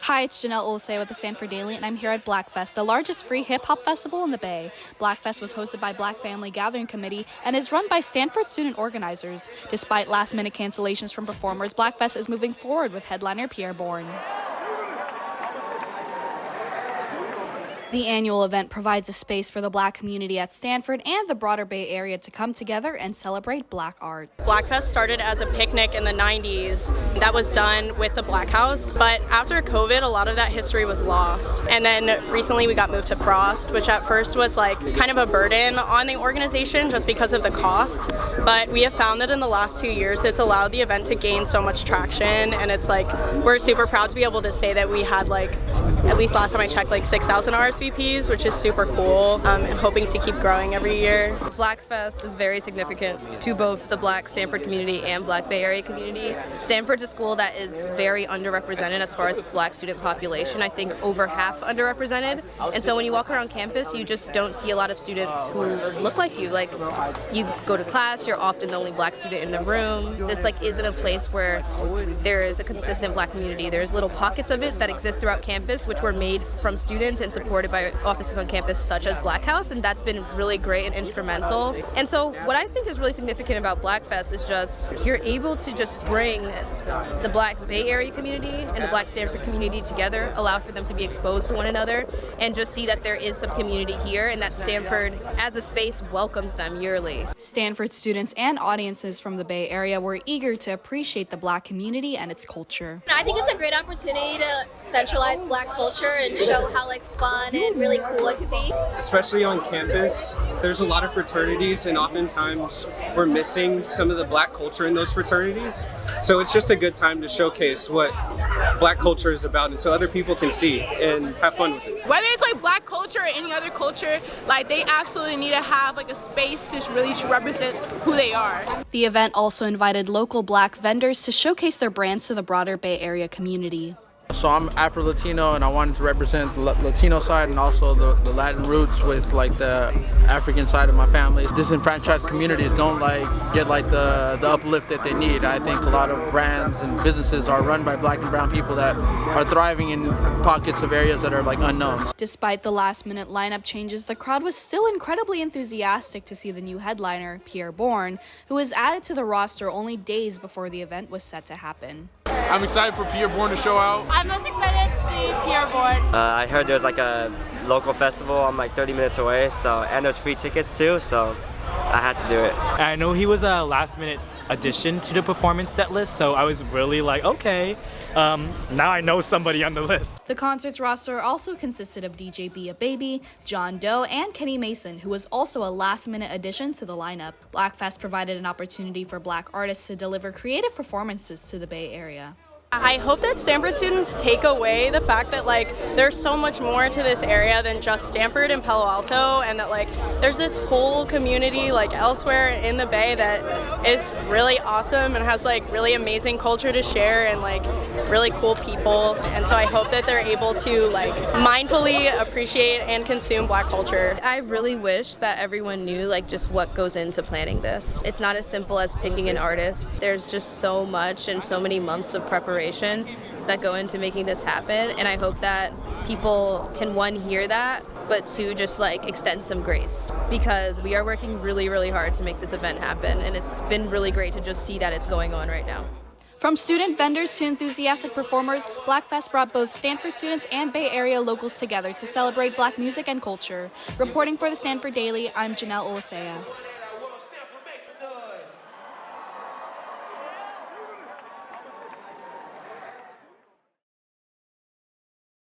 Hi, it's Janelle Olisea with the Stanford Daily, and I'm here at Blackfest, the largest free hip-hop festival in the Bay. Blackfest was hosted by Black Family Gathering Committee and is run by Stanford student organizers. Despite last-minute cancellations from performers, Blackfest is moving forward with headliner Pi'erre Bourne. The annual event provides a space for the Black community at Stanford and the broader Bay Area to come together and celebrate Black art. Blackfest started as a picnic in the 90s that was done with the Black House, but after COVID, a lot of that history was lost. And then recently we got moved to Forst, which at first was like kind of a burden on the organization just because of the cost. But we have found that in the last 2 years, it's allowed the event to gain so much traction, and it's like we're super proud to be able to say that we had like, at least last time I checked, like 6,000 RSVPs, which is super cool, and hoping to keep growing every year. Blackfest is very significant to both the Black Stanford community and Black Bay Area community. Stanford's a school that is very underrepresented as far as its Black student population. I think over half underrepresented. And so when you walk around campus, you just don't see a lot of students who look like you. Like, you go to class, you're often the only Black student in the room. This like isn't a place where there is a consistent Black community. There's little pockets of it that exist throughout campus, which were made from students and supported by offices on campus such as Black House, and that's been really great and instrumental. And so what I think is really significant about Blackfest is just you're able to just bring the Black Bay Area community and the Black Stanford community together, allow for them to be exposed to one another, and just see that there is some community here and that Stanford as a space welcomes them yearly. Stanford students and audiences from the Bay Area were eager to appreciate the Black community and its culture. I think it's a great opportunity to centralize Black culture and show how like fun and really cool it could be. Especially on campus, there's a lot of fraternities, and oftentimes we're missing some of the Black culture in those fraternities. So it's just a good time to showcase what Black culture is about, and so other people can see and have fun with it. Whether it's like Black culture or any other culture, like they absolutely need to have like a space to really represent who they are. The event also invited local Black vendors to showcase their brands to the broader Bay Area community. So I'm Afro-Latino, and I wanted to represent the Latino side and also the Latin roots with like the African side of my family. Disenfranchised communities don't get the uplift that they need. I think a lot of brands and businesses are run by Black and brown people that are thriving in pockets of areas that are like unknown. Despite the last-minute lineup changes, the crowd was still incredibly enthusiastic to see the new headliner, Pi'erre Bourne, who was added to the roster only days before the event was set to happen. I'm excited for Pi'erre Bourne to show out. I'm most excited to see Pi'erre Bourne. I heard there's like a local festival. I'm like 30 minutes away, and there's free tickets too, so I had to do it. I know he was a last-minute addition to the performance set list, so I was really like, okay, now I know somebody on the list. The concert's roster also consisted of DJ Bia Baby, Jean Deaux, and Kenny Mason, who was also a last-minute addition to the lineup. Blackfest provided an opportunity for Black artists to deliver creative performances to the Bay Area. I hope that Stanford students take away the fact that like there's so much more to this area than just Stanford and Palo Alto, and that like there's this whole community like elsewhere in the Bay that is really awesome and has like really amazing culture to share and like really cool people. And so I hope that they're able to like mindfully appreciate and consume Black culture. I really wish that everyone knew like just what goes into planning this. It's not as simple as picking an artist. There's just so much and so many months of preparation that go into making this happen, and I hope that people can, one, hear that, but two, just like extend some grace, because we are working really, really hard to make this event happen, and it's been really great to just see that it's going on right now. From student vendors to enthusiastic performers, Blackfest brought both Stanford students and Bay Area locals together to celebrate Black music and culture. Reporting for the Stanford Daily, I'm Janelle Olisea.